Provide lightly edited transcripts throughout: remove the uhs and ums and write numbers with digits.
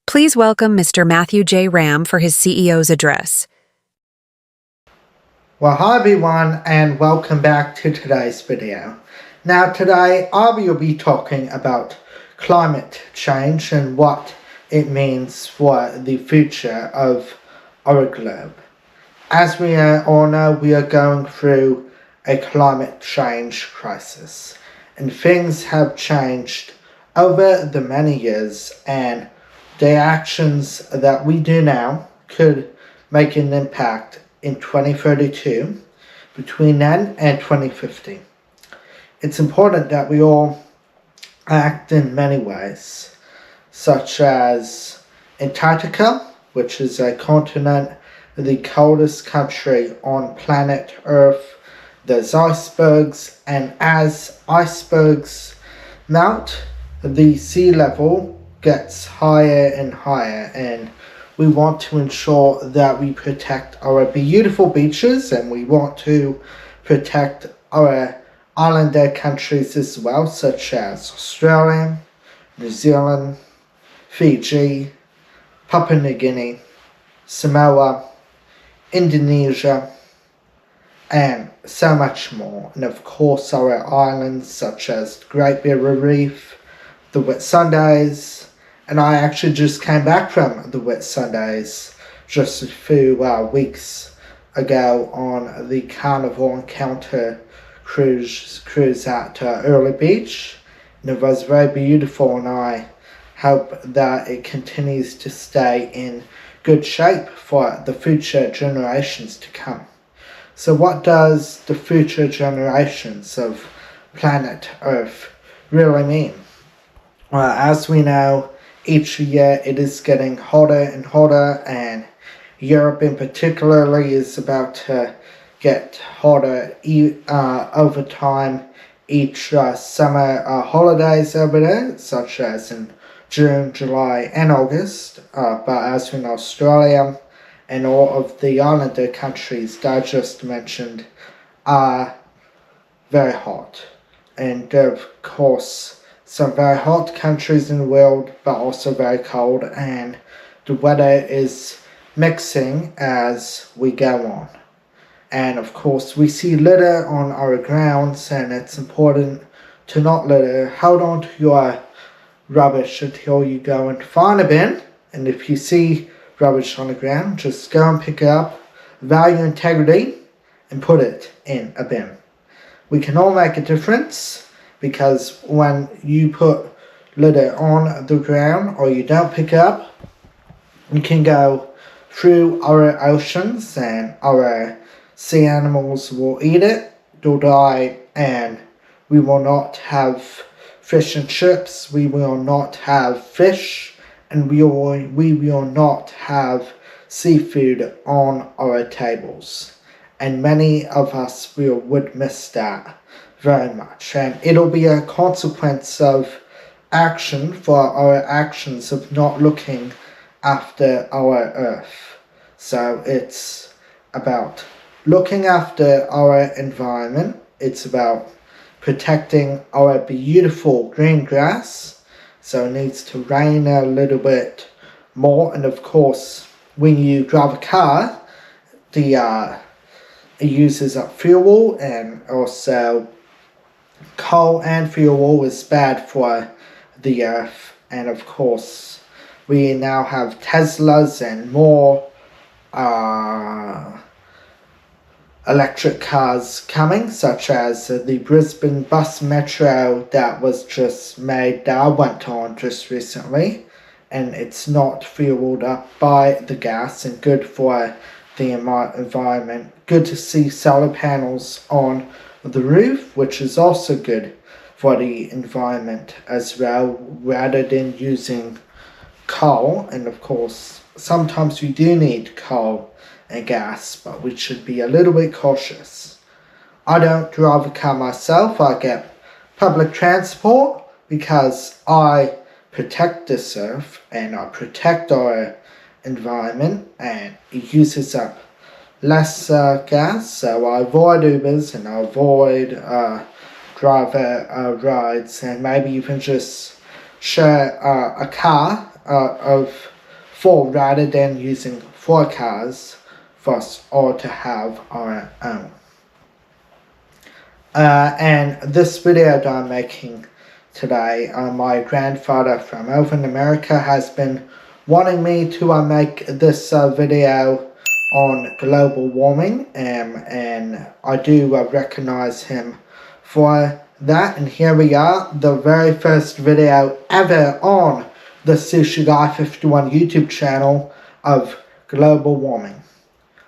Please welcome Mr. Matthew J. Ramm for his CEO's address. Well, hi everyone, and welcome back to today's video. Now today I will be talking about climate change and what it means for the future of our globe. As we all know, we are going through a climate change crisis, and things have changed over the many years, and the actions that we do now could make an impact in 2032, between then and 2050. It's important that we all act in many ways, such as Antarctica, which is a continent, the coldest country on planet Earth. There's icebergs, and as icebergs melt, the sea level gets higher and higher, and we want to ensure that we protect our beautiful beaches, and we want to protect our islander countries as well, such as Australia, New Zealand, Fiji, Papua New Guinea, Samoa, Indonesia, and so much more. And of course our islands such as Great Barrier Reef, the Whitsundays, and I actually just came back from the Whitsundays just a few weeks ago on the Carnival Encounter cruise at Early Beach. And it was very beautiful, and I hope that it continues to stay in good shape for the future generations to come. So what does the future generations of planet Earth really mean? Well, as we know, each year it is getting hotter and hotter, and Europe in particular is about to get hotter over time. Each summer holidays over there, such as in June, July and August, but as in Australia and all of the islander countries that I just mentioned are very hot. And of course some very hot countries in the world, but also very cold, and the weather is mixing as we go on. And of course we see litter on our grounds, and it's important to not litter. Hold on to your rubbish until you go and find a bin, and if you see rubbish on the ground, just go and pick it up, value integrity, and put it in a bin. We can all make a difference, because when you put litter on the ground or you don't pick it up, you can go through our oceans, and our sea animals will eat it, they'll die, and we will not have fish and chips, we will not have fish, and we will not have seafood on our tables. And many of us would miss that very much, and it'll be a consequence of action for our actions of not looking after our earth. So it's about looking after our environment, it's about protecting our beautiful green grass, so it needs to rain a little bit more. And of course when you drive a car, it uses up fuel, and also coal and fuel is bad for the earth. And of course we now have Teslas and more electric cars coming, such as the Brisbane bus metro that was just made, that I went on just recently, and it's not fueled up by the gas, and good for the environment. Good to see solar panels on the roof, which is also good for the environment as well, rather than using coal. And of course sometimes we do need coal and gas, but we should be a little bit cautious. I don't drive a car myself, I get public transport because I protect this earth and I protect our environment, and it uses up less gas, so I avoid Ubers and I avoid driver rides, and maybe even just share a car of 4 rather than using 4 cars for us all to have our own. And this video that I'm making today, my grandfather from over in America has been wanting me to make this video on global warming, and I do recognize him for that. And here we are, the very first video ever on the Sushi Guy 51 YouTube channel of global warming.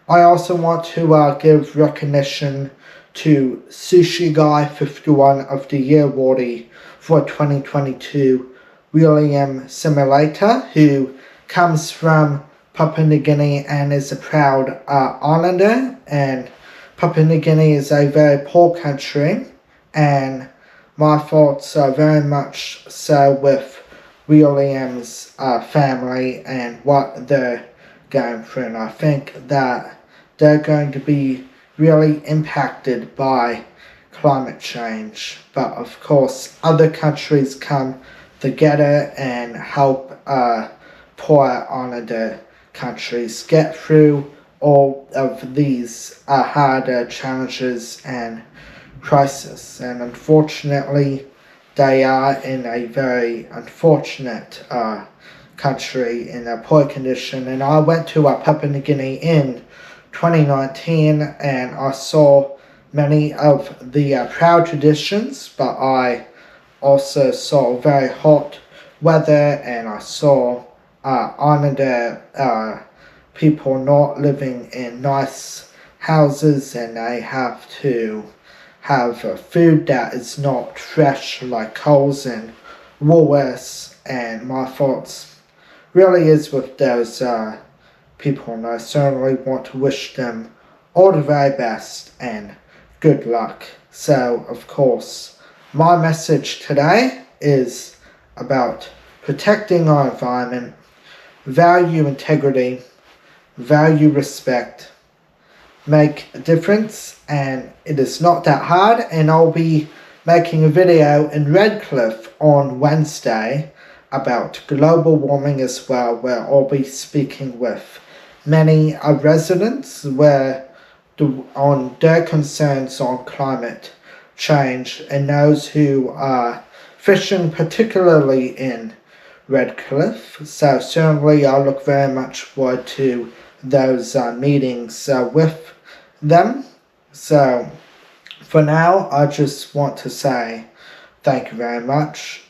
I also want to give recognition to Sushi Guy 51 of the Year Awardee for 2022, William Simuleata, who comes from Papua New Guinea and is a proud islander. And Papua New Guinea is a very poor country, and my thoughts are very much so with William's family and what they're going through. And I think that they're going to be really impacted by climate change. But of course, other countries come together and help poor islander countries get through all of these harder challenges and crisis. And unfortunately, they are in a very unfortunate country in a poor condition. And I went to Papua New Guinea in 2019, and I saw many of the proud traditions, but I also saw very hot weather, and I saw islander people not living in nice houses, and they have to have food that is not fresh, like Coles and Woolworths. And my thoughts really is with those people, and I certainly want to wish them all the very best and good luck. So, of course, my message today is about protecting our environment, value integrity, value respect, make a difference, and it is not that hard. And I'll be making a video in Redcliffe on Wednesday about global warming as well, where I'll be speaking with many residents on their concerns on climate change, and those who are fishing, particularly in Redcliffe. So certainly I look very much forward to those meetings with them. So for now, I just want to say thank you very much.